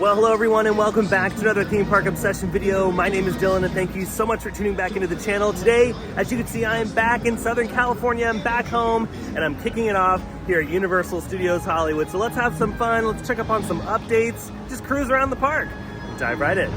Well, hello everyone and welcome back to another Theme Park Obsession video. My name is Dylan and thank you so much for tuning back into the channel. Today, as you can see, I am back in Southern California. I'm back home and I'm kicking it off here at Universal Studios Hollywood. So let's have some fun, let's check up on some updates, just cruise around the park. Dive right in.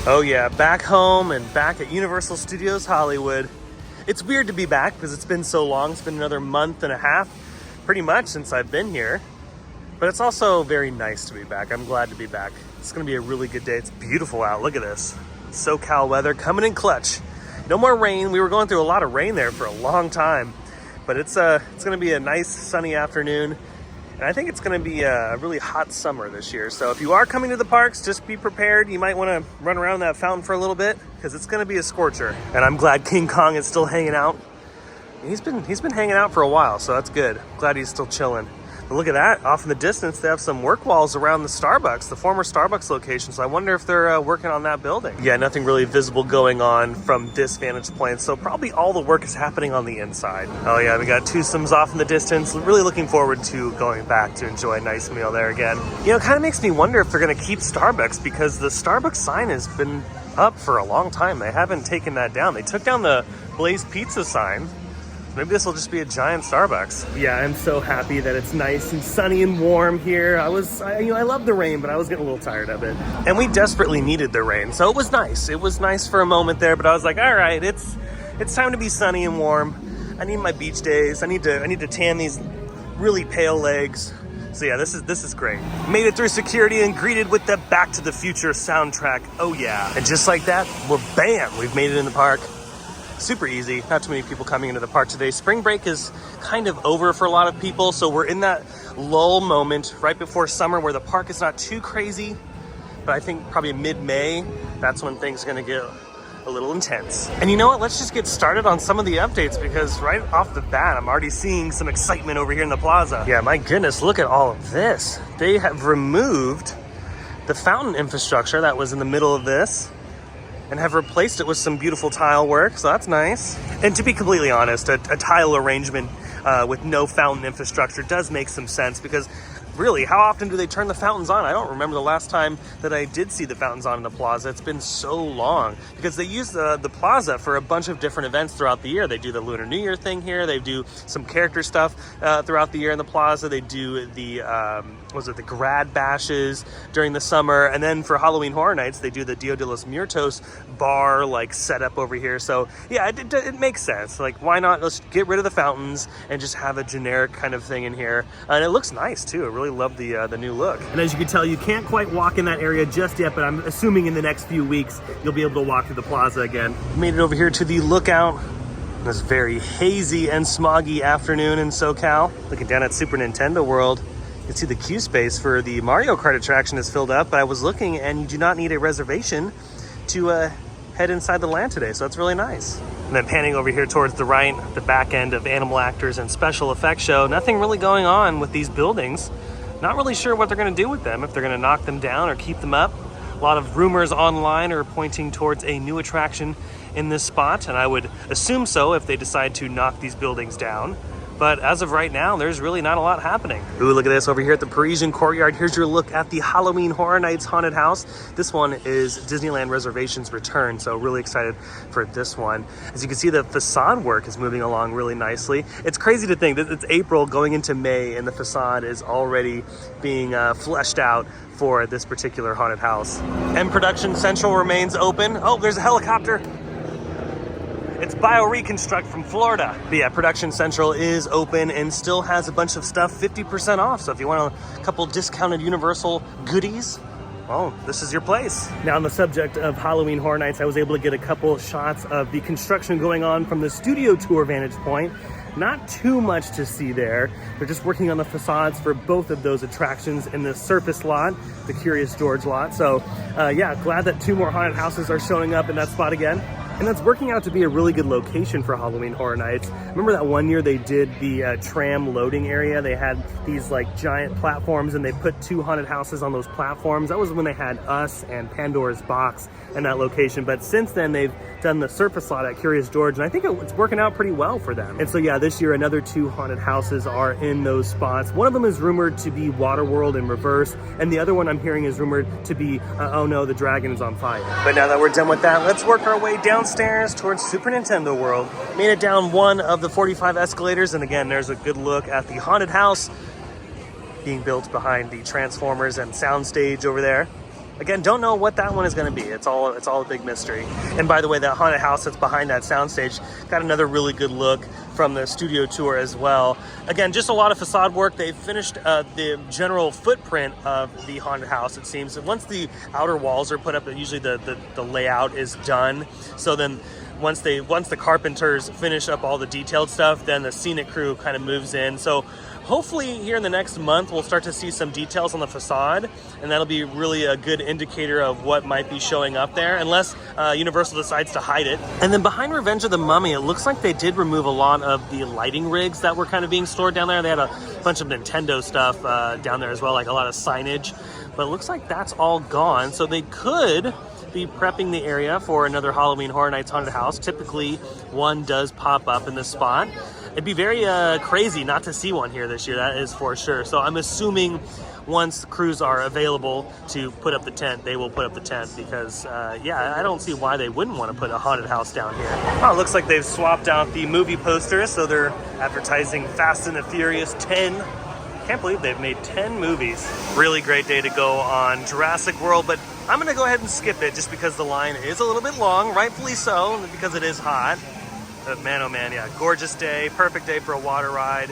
Oh yeah, back home and back at Universal Studios Hollywood. It's weird to be back because it's been so long. It's been another month and a half, pretty much, since I've been here. But it's also very nice to be back. I'm glad to be back. It's gonna be a really good day. It's beautiful out, look at this. SoCal weather coming in clutch. No more rain. We were going through a lot of rain there for a long time. But it's gonna be a nice sunny afternoon. And I think it's going to be a really hot summer this year. So if you are coming to the parks, just be prepared. You might want to run around that fountain for a little bit because it's going to be a scorcher. And I'm glad King Kong is still hanging out. He's been hanging out for a while, so that's good. Glad he's still chilling. But look at that. Off in the distance, they have some work walls around the Starbucks, the former Starbucks location. So I wonder if they're working on that building. Yeah, nothing really visible going on from this vantage point. So probably all the work is happening on the inside. Oh yeah, we got Twosomes off in the distance. Really looking forward to going back to enjoy a nice meal there again. You know, it kind of makes me wonder if they're going to keep Starbucks because the Starbucks sign has been up for a long time. They haven't taken that down. They took down the Blaze Pizza sign. Maybe this will just be a giant Starbucks. Yeah, I'm so happy that it's nice and sunny and warm here. I love the rain, but I was getting a little tired of it. And we desperately needed the rain, so it was nice. It was nice for a moment there, but I was like, all right, it's time to be sunny and warm. I need my beach days. I need to tan these really pale legs. So yeah, this is great. Made it through security and greeted with the Back to the Future soundtrack. Oh yeah. And just like that, we've made it in the park. Super easy, not too many people coming into the park today. Spring break is kind of over for a lot of people, so we're in that lull moment right before summer where the park is not too crazy, but I think probably mid-May, that's when things are gonna get a little intense. And you know what, let's just get started on some of the updates because right off the bat, I'm already seeing some excitement over here in the plaza. Yeah, my goodness, look at all of this. They have removed the fountain infrastructure that was in the middle of this and have replaced it with some beautiful tile work, so that's nice. And to be completely honest, a tile arrangement with no fountain infrastructure does make some sense because really, how often do they turn the fountains on? I don't remember the last time that I did see the fountains on in the plaza. It's been so long because they use the plaza for a bunch of different events throughout the year. They do the Lunar New Year thing here. They do some character stuff throughout the year in the plaza. They do the the grad bashes during the summer, and then for Halloween Horror Nights they do the Dia de los Muertos bar like setup over here. So yeah, it makes sense. Like, why not let's get rid of the fountains and just have a generic kind of thing in here? And it looks nice too. It really love the new look. And as you can tell, you can't quite walk in that area just yet, but I'm assuming in the next few weeks you'll be able to walk through the plaza again. Made it over here to the Lookout. This very hazy and smoggy afternoon in SoCal. Looking down at Super Nintendo World, you can see the queue space for the Mario Kart attraction is filled up, but I was looking and you do not need a reservation to head inside the land today, so that's really nice. And then panning over here towards the right, the back end of Animal Actors and Special Effects Show. Nothing really going on with these buildings. Not really sure what they're going to do with them, if they're going to knock them down or keep them up. A lot of rumors online are pointing towards a new attraction in this spot, and I would assume so if they decide to knock these buildings down. But as of right now, there's really not a lot happening. Ooh, look at this over here at the Parisian Courtyard. Here's your look at the Halloween Horror Nights Haunted House. This one is Disneyland Reservations Return, so really excited for this one. As you can see, the facade work is moving along really nicely. It's crazy to think that it's April going into May and the facade is already being fleshed out for this particular haunted house. And Production Central remains open. Oh, there's a helicopter. It's BioReconstruct from Florida. But yeah, Production Central is open and still has a bunch of stuff 50% off. So if you want a couple discounted Universal goodies, well, this is your place. Now, on the subject of Halloween Horror Nights, I was able to get a couple shots of the construction going on from the studio tour vantage point. Not too much to see there. They're just working on the facades for both of those attractions in the surface lot, the Curious George lot. So yeah, glad that two more haunted houses are showing up in that spot again. And that's working out to be a really good location for Halloween Horror Nights. Remember that one year they did the tram loading area? They had these like giant platforms and they put 2 haunted houses on those platforms. That was when they had us and Pandora's Box in that location. But since then they've done the surface lot at Curious George, and I think it's working out pretty well for them. And so yeah, this year another 2 haunted houses are in those spots. One of them is rumored to be Waterworld in reverse, and the other one I'm hearing is rumored to be oh no, the dragon is on fire. But now that we're done with that, let's work our way downstairs towards Super Nintendo World. Made it down one of the 45 escalators, and again, there's a good look at the haunted house being built behind the Transformers and soundstage over there. Again, don't know what that one is going to be. It's all a big mystery. And by the way, that haunted house that's behind that soundstage got another really good look from the studio tour as well. Again, just a lot of facade work. They've finished the general footprint of the haunted house, it seems. And once the outer walls are put up, usually the layout is done. So then once the carpenters finish up all the detailed stuff, then the scenic crew kind of moves in. So hopefully here in the next month, we'll start to see some details on the facade, and that'll be really a good indicator of what might be showing up there, unless Universal decides to hide it. And then behind Revenge of the Mummy, it looks like they did remove a lot of the lighting rigs that were kind of being stored down there. They had a bunch of Nintendo stuff down there as well, like a lot of signage, but it looks like that's all gone. So they could be prepping the area for another Halloween Horror Nights haunted house. Typically, one does pop up in this spot. It'd be very crazy not to see one here this year, that is for sure. So I'm assuming once crews are available to put up the tent, they will put up the tent because, yeah, I don't see why they wouldn't want to put a haunted house down here. Oh, it looks like they've swapped out the movie posters, so they're advertising Fast and the Furious 10. Can't believe they've made 10 movies. Really great day to go on Jurassic World, but I'm gonna go ahead and skip it just because the line is a little bit long, rightfully so, because it is hot. But man, oh man, yeah, gorgeous day, perfect day for a water ride.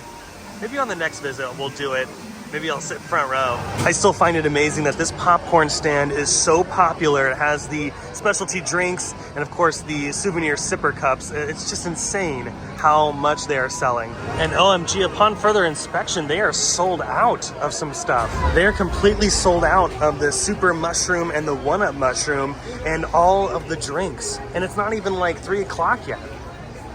Maybe on the next visit we'll do it. Maybe I'll sit front row. I still find it amazing that this popcorn stand is so popular. It has the specialty drinks and of course the souvenir sipper cups. It's just insane how much they are selling. And OMG, upon further inspection, they are sold out of some stuff. They're completely sold out of the super mushroom and the one-up mushroom and all of the drinks. And it's not even like 3 o'clock yet.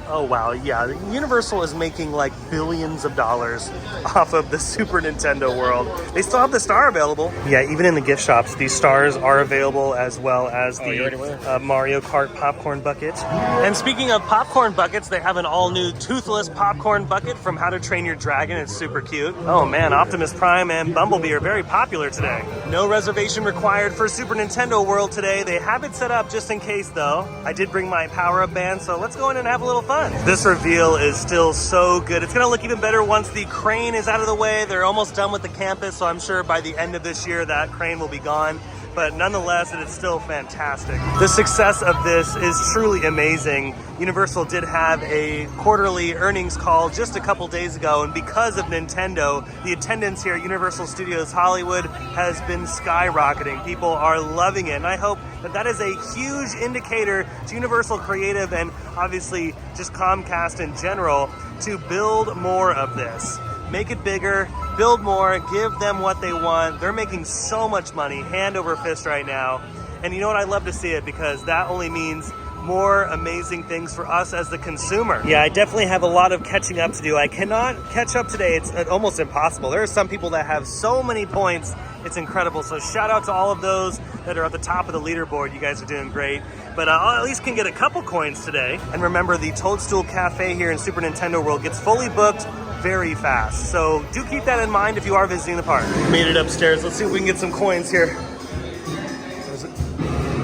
Oh wow, yeah, Universal is making like billions of dollars off of the Super Nintendo World. They still have the star available. Yeah, even in the gift shops, these stars are available, as well as the Mario Kart popcorn bucket. And speaking of popcorn buckets, they have an all-new toothless popcorn bucket from How to Train Your Dragon. It's super cute. Oh man, Optimus Prime and Bumblebee are very popular today. No reservation required for Super Nintendo World today. They have it set up just in case though. I did bring my power-up band, so let's go in and have a little fun. This reveal is still so good. It's gonna look even better once the crane is out of the way. They're almost done with the campus, so I'm sure by the end of this year that crane will be gone. But nonetheless, it is still fantastic. The success of this is truly amazing. Universal did have a quarterly earnings call just a couple days ago, and because of Nintendo, the attendance here at Universal Studios Hollywood has been skyrocketing. People are loving it, and I hope that that is a huge indicator to Universal Creative and obviously just Comcast in general to build more of this. Make it bigger, build more, give them what they want. They're making so much money, hand over fist right now. And you know what? I love to see it because that only means more amazing things for us as the consumer. Yeah, I definitely have a lot of catching up to do. I cannot catch up today. It's almost impossible. There are some people that have so many points. It's incredible. So shout out to all of those that are at the top of the leaderboard. You guys are doing great. But I at least can get a couple coins today. And remember, the Toadstool Cafe here in Super Nintendo World gets fully booked very fast. So do keep that in mind if you are visiting the park. Made it upstairs. Let's see if we can get some coins here.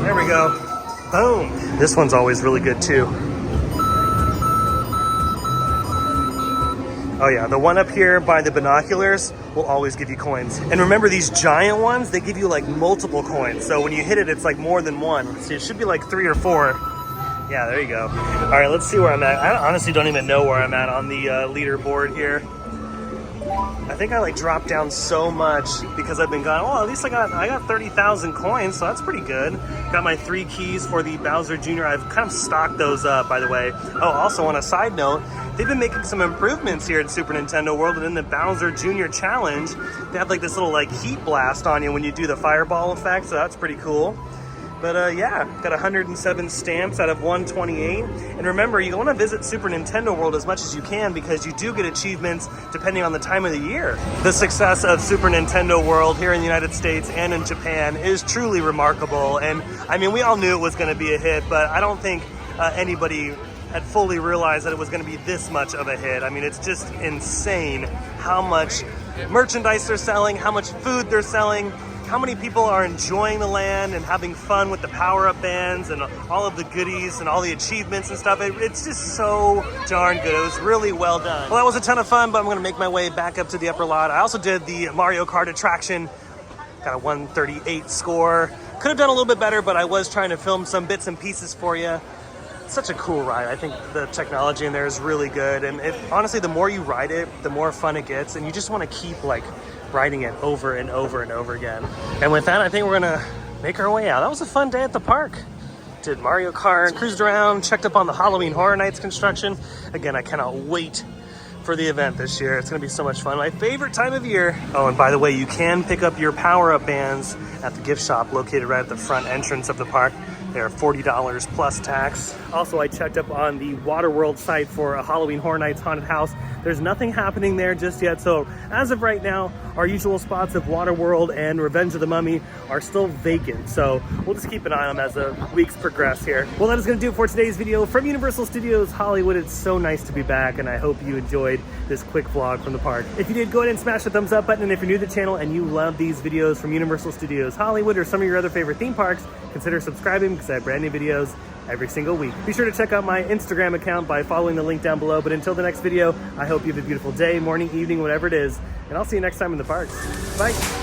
There we go. Boom. This one's always really good too. Oh yeah, the one up here by the binoculars will always give you coins. And remember, these giant ones, they give you like multiple coins. So when you hit it, it's like more than one. So it should be like 3 or 4. Yeah, there you go. All right, let's see where I'm at. I honestly don't even know where I'm at on the leaderboard here. I think I like dropped down so much because I've been gone. Oh, at least I got 30,000 coins, so that's pretty good. Got my 3 keys for the Bowser Jr. I've kind of stocked those up, by the way. Oh, also on a side note, they've been making some improvements here at Super Nintendo World, and in the Bowser Jr. Challenge, they have like this little like heat blast on you when you do the fireball effect, so that's pretty cool. But yeah, got 107 stamps out of 128. And remember, you want to visit Super Nintendo World as much as you can because you do get achievements depending on the time of the year. The success of Super Nintendo World here in the United States and in Japan is truly remarkable. And I mean, we all knew it was going to be a hit, but I don't think anybody had fully realized that it was going to be this much of a hit. I mean, it's just insane how much merchandise they're selling, how much food they're selling, how many people are enjoying the land and having fun with the power-up bands and all of the goodies and all the achievements and stuff. It's just so darn good. It was really well done. Well, that was a ton of fun, but I'm gonna make my way back up to the upper lot. I also did the Mario Kart attraction. Got a 138 score. Could have done a little bit better, but I was trying to film some bits and pieces for you. It's such a cool ride. I think the technology in there is really good. And honestly, the more you ride it, the more fun it gets. And you just wanna keep like riding it over and over and over again. And with that, I think we're gonna make our way out. That was a fun day at the park. Did Mario Kart, cruised around, checked up on the Halloween Horror Nights construction. Again, I cannot wait for the event this year. It's gonna be so much fun. My favorite time of year. Oh, and by the way, you can pick up your power-up bands at the gift shop located right at the front entrance of the park. They're $40 plus tax. Also, I checked up on the Waterworld site for a Halloween Horror Nights haunted house. There's nothing happening there just yet. So as of right now, our usual spots of Waterworld and Revenge of the Mummy are still vacant. So we'll just keep an eye on them as the weeks progress here. Well, that is gonna do it for today's video from Universal Studios Hollywood. It's so nice to be back, and I hope you enjoyed this quick vlog from the park. If you did, go ahead and smash the thumbs up button. And if you're new to the channel and you love these videos from Universal Studios Hollywood or some of your other favorite theme parks, consider subscribing because I have brand new videos every single week. Be sure to check out my Instagram account by following the link down below. But until the next video, I hope you have a beautiful day, morning, evening, whatever it is. And I'll see you next time in the parks. Bye.